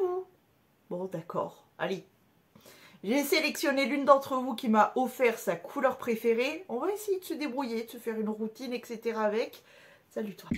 vous. Bon, d'accord. Allez. J'ai sélectionné l'une d'entre vous qui m'a offert sa couleur préférée. On va essayer de se débrouiller, de se faire une routine, etc. avec. Salut toi.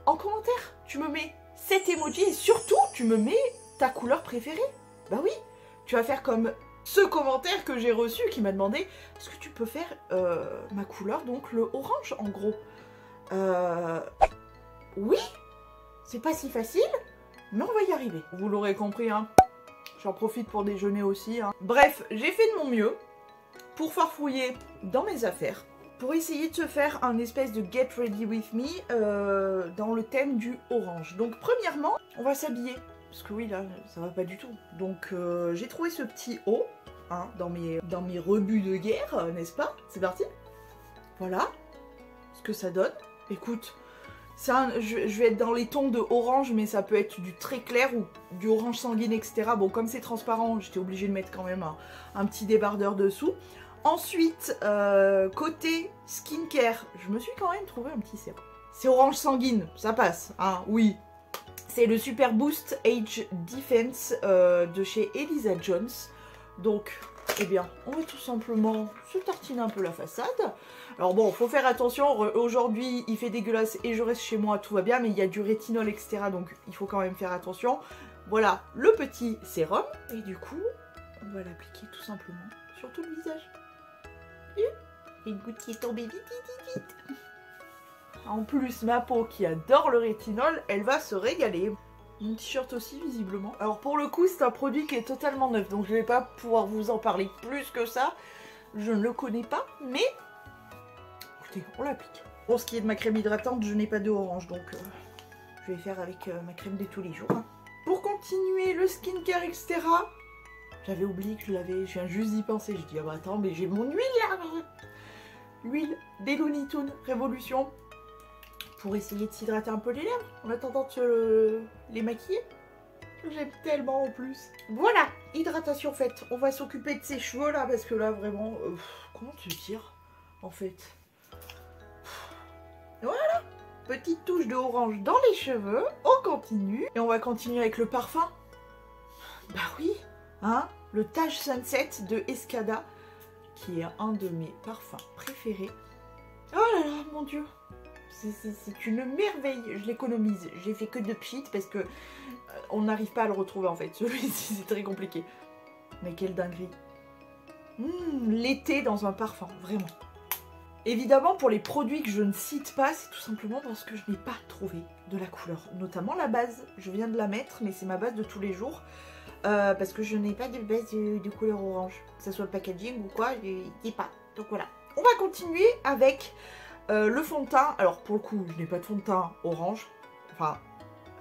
En commentaire, tu me mets cet emoji et surtout, tu me mets ta couleur préférée. Bah oui, tu vas faire comme ce commentaire que j'ai reçu qui m'a demandé est-ce que tu peux faire ma couleur, donc le orange en gros. Oui, c'est pas si facile, mais on va y arriver. Vous l'aurez compris, hein. J'en profite pour déjeuner aussi. Hein. Bref, j'ai fait de mon mieux pour farfouiller dans mes affaires, pour essayer de se faire un espèce de get ready with me dans le thème du orange. Donc premièrement, on va s'habiller. Parce que oui, là, ça va pas du tout. Donc j'ai trouvé ce petit haut hein, dans mes rebuts de guerre, n'est-ce pas? C'est parti. Voilà ce que ça donne. Écoute, je vais être dans les tons de orange, mais ça peut être du très clair ou du orange sanguine, etc. Bon, comme c'est transparent, j'étais obligée de mettre quand même un petit débardeur dessous. Ensuite, côté skincare, je me suis quand même trouvé un petit sérum. C'est orange sanguine, ça passe, hein, oui. C'est le Super Boost Age Defense de chez Elisa Jones. Donc, eh bien, on va tout simplement se tartiner un peu la façade. Alors bon, faut faire attention, aujourd'hui il fait dégueulasse et je reste chez moi, tout va bien, mais il y a du rétinol, etc. Donc il faut quand même faire attention. Voilà le petit sérum. Et du coup, on va l'appliquer tout simplement sur tout le visage. Et une goutte qui est tombée vite, vite, vite, vite. En plus, ma peau qui adore le rétinol, elle va se régaler. Mon t-shirt aussi, visiblement. Alors pour le coup, c'est un produit qui est totalement neuf, donc je vais pas pouvoir vous en parler plus que ça. Je ne le connais pas, mais écoutez, on l'applique. Pour ce qui est de ma crème hydratante, je n'ai pas d'eau orange, donc je vais faire avec ma crème de tous les jours. Hein. Pour continuer le skincare, etc., j'avais oublié que je l'avais, je viens juste d'y penser. Je dis, ah bah attends, mais j'ai mon huile là. L'huile des Looney Tunes Révolution. Pour essayer de s'hydrater un peu les lèvres en attendant de les maquiller. J'aime tellement en plus. Voilà, hydratation faite. On va s'occuper de ces cheveux là parce que là vraiment, comment te dire en fait. Voilà, petite touche de orange dans les cheveux. On continue et on va continuer avec le parfum. Bah oui, hein, le Taj Sunset de Escada qui est un de mes parfums préférés. Oh là là, mon dieu. C'est une merveille, je l'économise. J'ai fait que de pchit parce que on n'arrive pas à le retrouver en fait. Celui-ci c'est très compliqué. Mais quelle dinguerie. L'été dans un parfum, vraiment. Évidemment pour les produits que je ne cite pas, c'est tout simplement parce que je n'ai pas trouvé de la couleur. Notamment la base, je viens de la mettre mais c'est ma base de tous les jours. Parce que je n'ai pas de base de couleur orange. Que ce soit le packaging ou quoi, je n'ai pas. Donc voilà. On va continuer avec... le fond de teint, alors pour le coup, je n'ai pas de fond de teint orange. Enfin,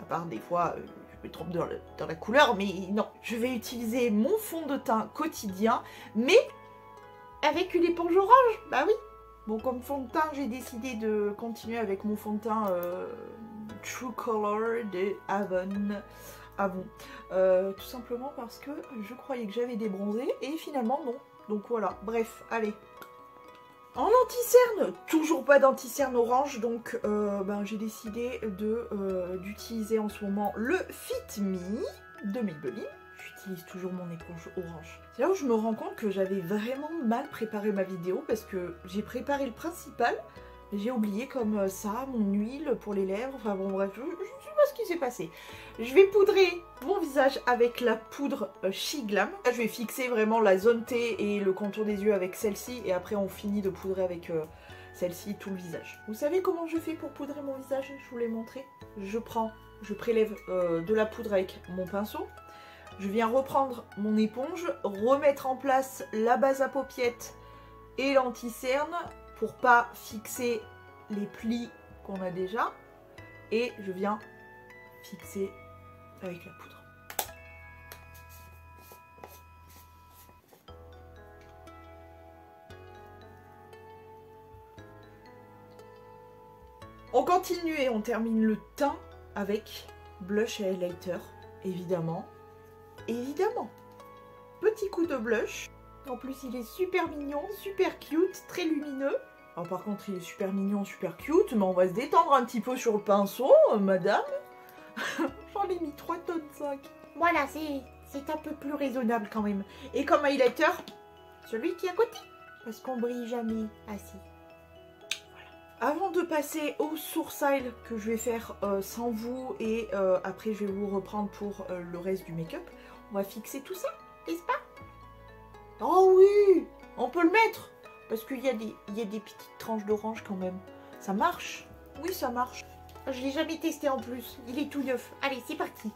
à part des fois, je me trompe dans la couleur, mais non. Je vais utiliser mon fond de teint quotidien, mais avec une éponge orange. Bah oui. Bon, comme fond de teint, j'ai décidé de continuer avec mon fond de teint True Color de Avon. Tout simplement parce que je croyais que j'avais débronzé, et finalement non. Donc voilà, bref, allez. En anti-cerne, toujours pas d'anti-cerne orange, donc j'ai décidé d'utiliser en ce moment le Fit Me de Maybelline. J'utilise toujours mon éponge orange. C'est là où je me rends compte que j'avais vraiment mal préparé ma vidéo parce que j'ai préparé le principal, mais j'ai oublié comme ça mon huile pour les lèvres, enfin bon bref, je ne sais pas ce qui s'est passé. Je vais poudrer mon visage avec la poudre She Glam. Là, je vais fixer vraiment la zone T et le contour des yeux avec celle-ci et après on finit de poudrer avec celle-ci tout le visage. Vous savez comment je fais pour poudrer mon visage? Je vous l'ai montré. Je prélève de la poudre avec mon pinceau. Je viens reprendre mon éponge, remettre en place la base à paupiètes et l'anti-cerne pour pas fixer les plis qu'on a déjà. Et je viens fixer avec la poudre. On continue et on termine le teint avec blush et highlighter, évidemment. Évidemment. Petit coup de blush. En plus, il est super mignon, super cute, très lumineux. Alors par contre, il est super mignon, super cute, mais on va se détendre un petit peu sur le pinceau, madame. J'en ai mis 3 tonnes 5. Voilà, c'est un peu plus raisonnable quand même. Et comme highlighter, celui qui est à côté, parce qu'on brille jamais assez. Voilà. Avant de passer au sourcil que je vais faire sans vous et après je vais vous reprendre pour le reste du make-up, on va fixer tout ça, n'est-ce pas? Oh oui, on peut le mettre. Parce qu'il y a des petites tranches d'orange quand même. Ça marche? Oui, ça marche. Je l'ai jamais testé en plus. Il est tout neuf. Allez, c'est parti.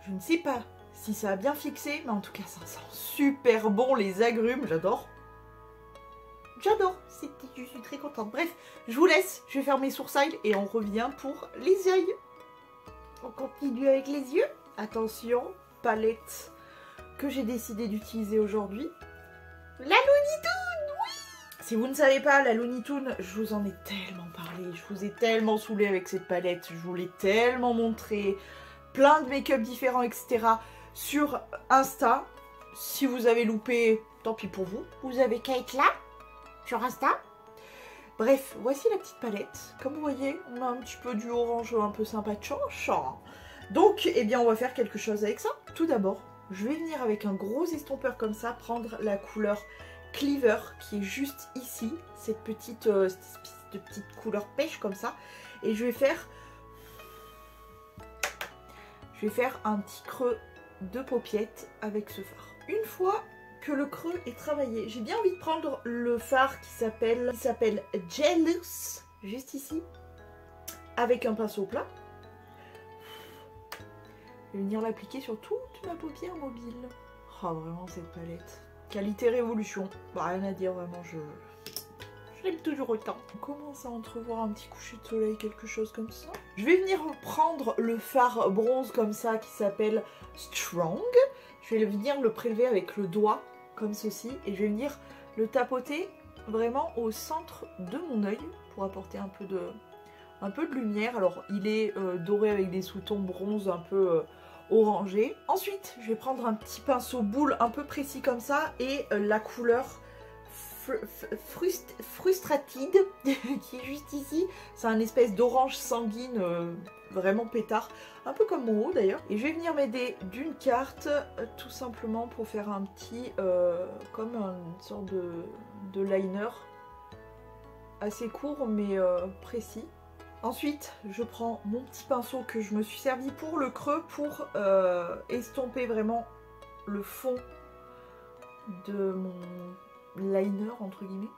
Je ne sais pas si ça a bien fixé, mais en tout cas, ça sent super bon les agrumes. J'adore. J'adore. Je suis très contente. Bref, je vous laisse. Je vais faire mes sourcils et on revient pour les yeux. On continue avec les yeux. Attention. Palette que j'ai décidé d'utiliser aujourd'hui. La Looney Tunes, oui. Si vous ne savez pas, la Looney Tunes, je vous en ai tellement parlé, je vous ai tellement saoulé avec cette palette, je vous l'ai tellement montré, plein de make-up différents, etc. sur Insta. Si vous avez loupé, tant pis pour vous. Vous avez qu'à être là, sur Insta. Bref, voici la petite palette. Comme vous voyez, on a un petit peu du orange un peu sympathique. Donc, eh bien, on va faire quelque chose avec ça. Tout d'abord, je vais venir avec un gros estompeur comme ça, prendre la couleur Cleaver qui est juste ici, cette espèce de petite couleur pêche comme ça. Et je vais faire un petit creux de paupiette avec ce fard. Une fois que le creux est travaillé, j'ai bien envie de prendre le fard qui s'appelle Jealous, juste ici, avec un pinceau plat. Je vais venir l'appliquer sur toute ma paupière mobile. Oh, vraiment cette palette. Qualité révolution. Bah, rien à dire, vraiment, je l'aime toujours autant. On commence à entrevoir un petit coucher de soleil, quelque chose comme ça. Je vais venir prendre le fard bronze comme ça qui s'appelle Strong. Je vais venir le prélever avec le doigt, comme ceci. Et je vais venir le tapoter vraiment au centre de mon œil pour apporter un peu de lumière. Alors, il est doré avec des sous-tons bronze un peu orangé. Ensuite, je vais prendre un petit pinceau boule un peu précis comme ça et la couleur Frustratide qui est juste ici. C'est un espèce d'orange sanguine vraiment pétard, un peu comme mon haut d'ailleurs. Et je vais venir m'aider d'une carte tout simplement pour faire un petit comme une sorte de liner assez court mais précis. Ensuite, je prends mon petit pinceau que je me suis servi pour le creux pour estomper vraiment le fond de mon liner, entre guillemets.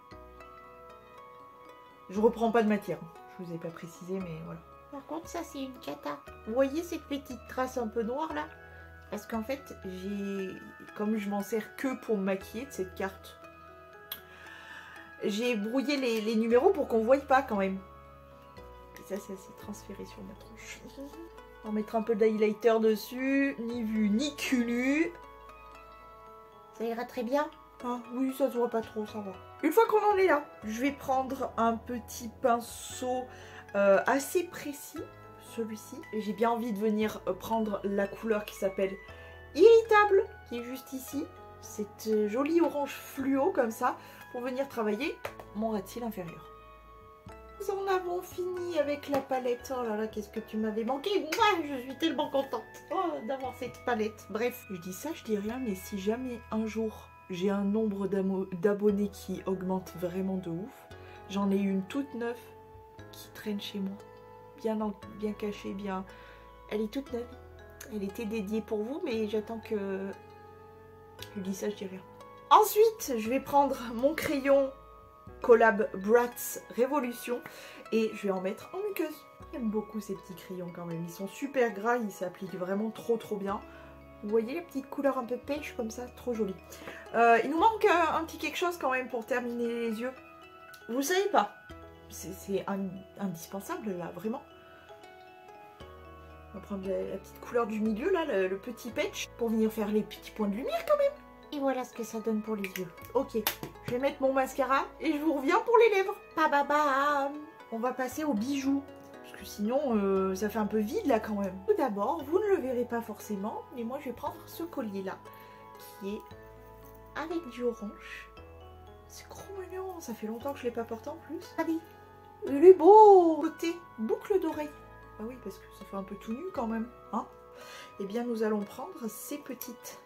Je reprends pas de matière, je vous ai pas précisé, mais voilà. Par contre, ça c'est une cata. Vous voyez cette petite trace un peu noire là? Parce qu'en fait, comme je m'en sers que pour me maquiller de cette carte, j'ai brouillé les numéros pour qu'on ne voie pas quand même. Ça, c'est transféré sur ma tronche. On va mettre un peu d'highlighter dessus. Ni vu, ni culu. Ça ira très bien. Ah oui, ça se voit pas trop, ça va. Une fois qu'on en est là, je vais prendre un petit pinceau assez précis. Celui-ci. J'ai bien envie de venir prendre la couleur qui s'appelle Irritable, qui est juste ici. Cette jolie orange fluo comme ça, pour venir travailler mon ras-de-cils inférieur. Nous en avons fini avec la palette. Oh là là, qu'est-ce que tu m'avais manqué. Moi, je suis tellement contente d'avoir cette palette. Bref, je dis ça, je dis rien, mais si jamais un jour j'ai un nombre d'abonnés qui augmente vraiment de ouf, j'en ai une toute neuve qui traîne chez moi. Bien cachée, bien... Elle est toute neuve. Elle était dédiée pour vous, mais j'attends que... Je dis ça, je dis rien. Ensuite, je vais prendre mon crayon Collab Bratz Révolution et je vais en mettre en muqueuse. J'aime beaucoup ces petits crayons quand même, ils sont super gras, ils s'appliquent vraiment trop bien. Vous voyez les petites couleurs un peu pêche comme ça, trop jolies. Il nous manque un petit quelque chose quand même pour terminer les yeux. Vous savez pas, c'est indispensable là, vraiment. On va prendre la petite couleur du milieu là, le petit patch, pour venir faire les petits points de lumière quand même. Et voilà ce que ça donne pour les yeux. Ok, je vais mettre mon mascara et je vous reviens pour les lèvres. Bam. On va passer aux bijoux. Parce que sinon ça fait un peu vide là quand même. Tout d'abord, vous ne le verrez pas forcément, mais moi je vais prendre ce collier là, qui est avec du orange. C'est trop mignon, ça fait longtemps que je ne l'ai pas porté en plus. Allez, il est beau. Côté boucle d'oreille. Ah oui, parce que ça fait un peu tout nu quand même, hein. Eh bien, nous allons prendre ces petites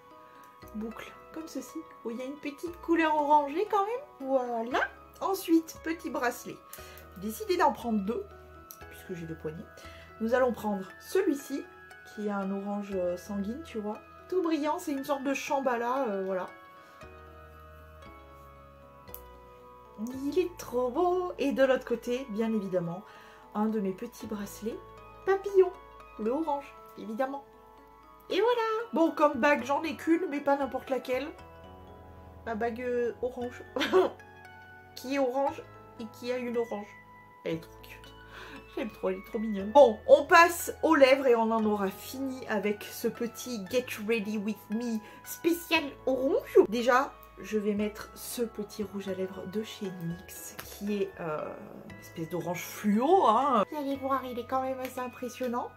boucles, comme ceci. Oh, il y a une petite couleur orangée quand même. Voilà. Ensuite, petit bracelet. J'ai décidé d'en prendre deux, puisque j'ai deux poignets. Nous allons prendre celui-ci, qui a un orange sanguine, tu vois. Tout brillant, c'est une sorte de chambala, voilà. Il est trop beau. Et de l'autre côté, bien évidemment, un de mes petits bracelets papillon, le orange, évidemment. Et voilà. Bon, comme bague, j'en ai qu'une, mais pas n'importe laquelle. Ma bague orange. Qui est orange et qui a une orange. Elle est trop cute. J'aime trop, elle est trop mignonne. Bon, on passe aux lèvres et on en aura fini avec ce petit Get Ready With Me spécial orange. Déjà, je vais mettre ce petit rouge à lèvres de chez NYX qui est une espèce d'orange fluo. Hein. Vous allez voir, il est quand même assez impressionnant.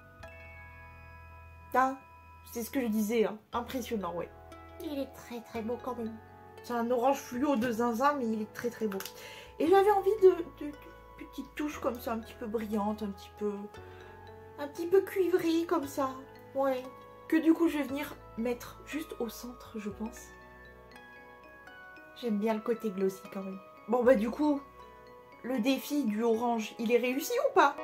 Hein, c'est ce que je disais, hein. Impressionnant, ouais. Il est très très beau quand même. C'est un orange fluo de zinzin, mais il est très très beau. Et j'avais envie de petites touches comme ça, un petit peu brillantes, un petit peu cuivrées comme ça. Ouais. Que du coup je vais venir mettre juste au centre, je pense. J'aime bien le côté glossy quand même. Bon bah du coup, le défi du orange, il est réussi ou pas ?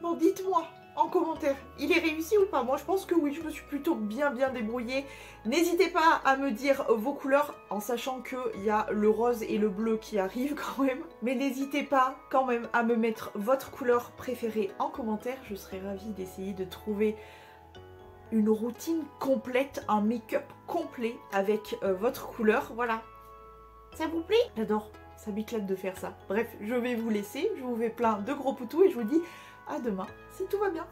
Bon, dites-moi en commentaire, il est réussi ou pas? Moi je pense que oui, je me suis plutôt bien débrouillée. N'hésitez pas à me dire vos couleurs, en sachant qu'il y a le rose et le bleu qui arrivent quand même. Mais n'hésitez pas quand même à me mettre votre couleur préférée en commentaire. Je serais ravie d'essayer de trouver une routine complète, un make-up complet avec votre couleur. Voilà. Ça vous plaît? J'adore, ça m'éclate de faire ça. Bref, je vais vous laisser, je vous fais plein de gros poutous et je vous dis à demain si tout va bien.